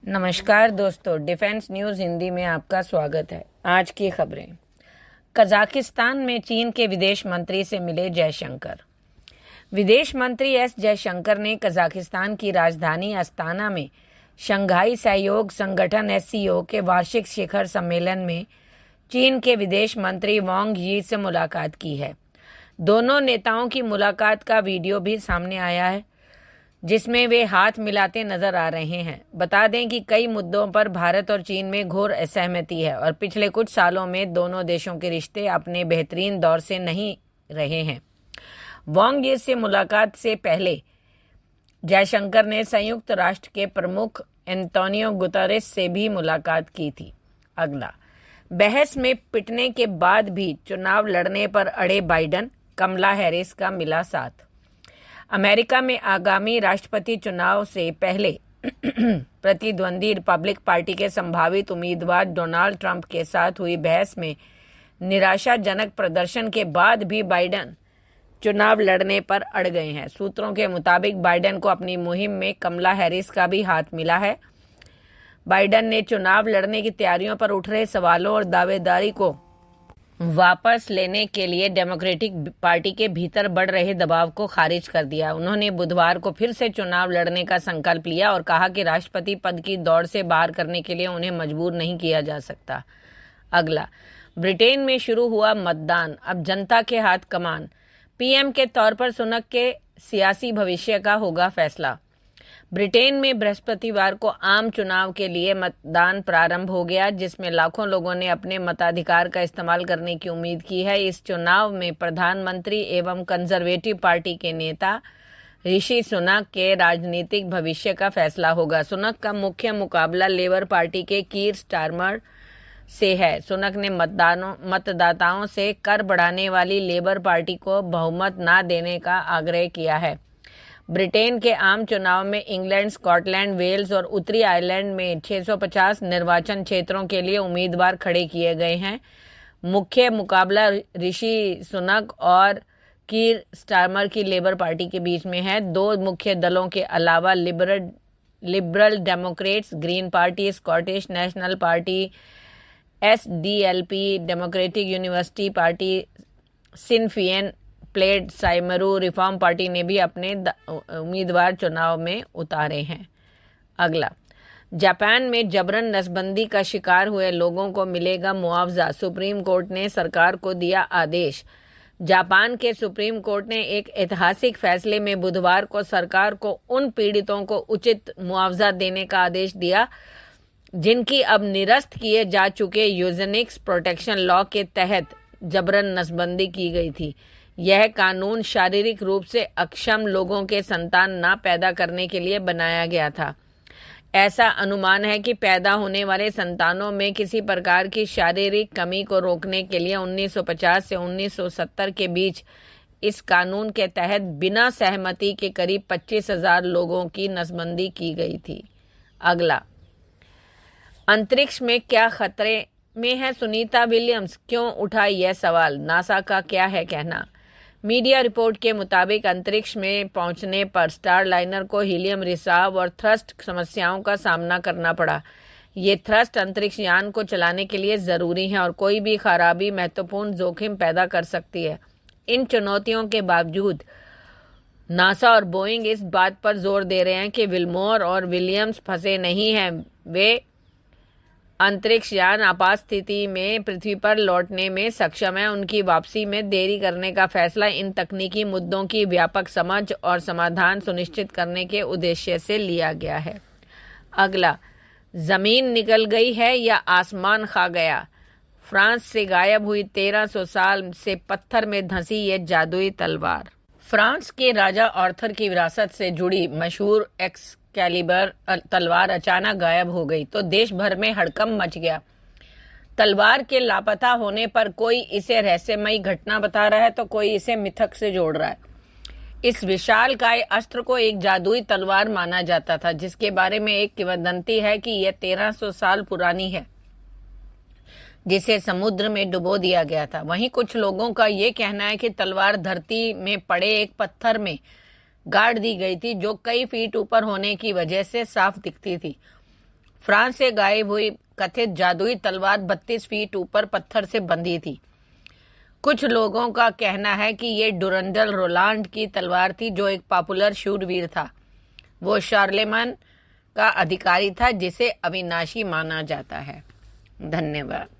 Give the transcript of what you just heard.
नमस्कार दोस्तों, defence news Hindi में आपका स्वागत है। आज की खबरें। कजाकिस्तान में चीन के विदेश मंत्री से मिले जयशंकर। विदेश मंत्री एस जयशंकर ने कजाकिस्तान की राजधानी अस्ताना में शंघाई सहयोग संगठन एससीओ के वार्षिक शिखर सम्मेलन में चीन के विदेश मंत्री वांग यी से मुलाकात की है। दोनों नेताओं की मुलाकात का वीडियो भी सामने आया है, जिसमें वे हाथ मिलाते नजर आ रहे हैं। बता दें कि कई मुद्दों पर भारत और चीन में घोर असहमति है और पिछले कुछ सालों में दोनों देशों के रिश्ते अपने बेहतरीन दौर से नहीं रहे हैं। वांग यी से मुलाकात से पहले जयशंकर ने संयुक्त राष्ट्र के प्रमुख एंटोनियो गुतेरेस से भी मुलाकात की थी। अगला, बहस में पिटने के बाद भी चुनाव लड़ने पर अड़े बाइडेन, कमला हैरिस का मिला साथ। अमेरिका में आगामी राष्ट्रपति चुनाव से पहले प्रतिद्वंदी रिपब्लिक पार्टी के संभावित उम्मीदवार डोनाल्ड ट्रंप के साथ हुई बहस में निराशाजनक प्रदर्शन के बाद भी बाइडेन चुनाव लड़ने पर अड़ गए हैं। सूत्रों के मुताबिक बाइडेन को अपनी मुहिम में कमला हैरिस का भी हाथ मिला है। बाइडेन ने चुनाव लड़ने की तैयारियों पर उठ रहे सवालों और दावेदारी को वापस लेने के लिए डेमोक्रेटिक पार्टी के भीतर बढ़ रहे दबाव को खारिज कर दिया। उन्होंने बुधवार को फिर से चुनाव लड़ने का संकल्प लिया और कहा कि राष्ट्रपति पद की दौड़ से बाहर करने के लिए उन्हें मजबूर नहीं किया जा सकता। अगला, ब्रिटेन में शुरू हुआ मतदान, अब जनता के हाथ कमान। पीएम के तौर पर सुनक के सियासी भविष्य का होगा फैसला। ब्रिटेन में बृहस्पतिवार को आम चुनाव के लिए मतदान प्रारंभ हो गया, जिसमें लाखों लोगों ने अपने मताधिकार का इस्तेमाल करने की उम्मीद की है। इस चुनाव में प्रधानमंत्री एवं कंजर्वेटिव पार्टी के नेता ऋषि सुनक के राजनीतिक भविष्य का फैसला होगा। सुनक का मुख्य मुकाबला लेबर पार्टी के कीर स्टारमर से है। सुनक ने मतदाताओं से कर बढ़ाने वाली लेबर पार्टी को बहुमत न देने का आग्रह किया है। ब्रिटेन के आम चुनाव में इंग्लैंड, स्कॉटलैंड, वेल्स और उत्तरी आयरलैंड में 650 निर्वाचन क्षेत्रों के लिए उम्मीदवार खड़े किए गए हैं। मुख्य मुकाबला ऋषि सुनक और कीर स्टारमर की लेबर पार्टी के बीच में है। दो मुख्य दलों के अलावा Liberal Democrats, Green Party, Scottish National Party, SDLP, Democratic University Party, Sinn Fein, Plaid Cymru Reform Party ने भी अपने उम्मीदवार चुनाव में उतारे हैं। अगला, जापान में जबरन नसबंदी का शिकार हुए लोगों को मिलेगा मुआवजा, सुप्रीम कोर्ट ने सरकार को दिया आदेश। जापान के सुप्रीम कोर्ट ने एक ऐतिहासिक फैसले में बुधवार को सरकार को उन पीड़ितों को उचित मुआवजा देने का आदेश दिया जिनकी अब निरस्त किए जा चुके यूजेनिक्स प्रोटेक्शन लॉ के तहत जबरन नसबंदी की गई थी। यह कानून शारीरिक रूप से अक्षम लोगों के संतान न पैदा करने के लिए बनाया गया था। ऐसा अनुमान है कि पैदा होने वाले संतानों में किसी प्रकार की शारीरिक कमी को रोकने के लिए 1950 से 1970 के बीच इस कानून के तहत बिना सहमति के करीब 25,000 लोगों की नसबंदी की गई थी। अगला, अंतरिक्ष में क्या खतरे में है सुनीता विलियम्स, क्यों उठा यह सवाल, नासा का क्या है कहना। मीडिया रिपोर्ट के मुताबिक अंतरिक्ष में पहुंचने पर स्टारलाइनर को हीलियम रिसाव और थ्रस्ट समस्याओं का सामना करना पड़ा। ये थ्रस्ट अंतरिक्ष यान को चलाने के लिए जरूरी है और कोई भी खराबी महत्वपूर्ण जोखिम पैदा कर सकती है। इन चुनौतियों के बावजूद नासा और बोइंग इस बात पर जोर दे रहे हैं कि विल्मोर और विलियम्स फंसे नहीं हैं। वे अंतरिक्ष यान आपात स्थिति में पृथ्वी पर लौटने में सक्षम है। उनकी वापसी में देरी करने का फैसला इन तकनीकी मुद्दों की व्यापक समझ और समाधान सुनिश्चित करने के उद्देश्य से लिया गया है। अगला, जमीन निकल गई है या आसमान खा गया, फ्रांस से गायब हुई 1300 साल से पत्थर में धंसी ये जादुई तलवार। फ्रांस के राजा आर्थर की विरासत से जुड़ी मशहूर एक्सकैलिबर तलवार अचानक गायब हो गई तो देश भर में हड़कंप मच गया। तलवार के लापता होने पर कोई इसे रहस्यमयी घटना बता रहा है तो कोई इसे मिथक से जोड़ रहा है। इस विशालकाय अस्त्र को एक जादुई तलवार माना जाता था, जिसके बारे में एक किंवदंती है कि यह 1300 साल पुरानी है, जिसे समुद्र में डुबो दिया गया था। वहीं कुछ लोगों का ये कहना है कि तलवार धरती में पड़े एक पत्थर में गाड़ दी गई थी, जो कई फीट ऊपर होने की वजह से साफ दिखती थी। फ्रांस से गायब हुई कथित जादुई तलवार 32 फीट ऊपर पत्थर से बंधी थी। कुछ लोगों का कहना है कि ये डुरंडल रोलांड की तलवार थी, जो एक पॉपुलर शूरवीर था। वो शार्लेमेन का अधिकारी था, जिसे अविनाशी माना जाता है। धन्यवाद।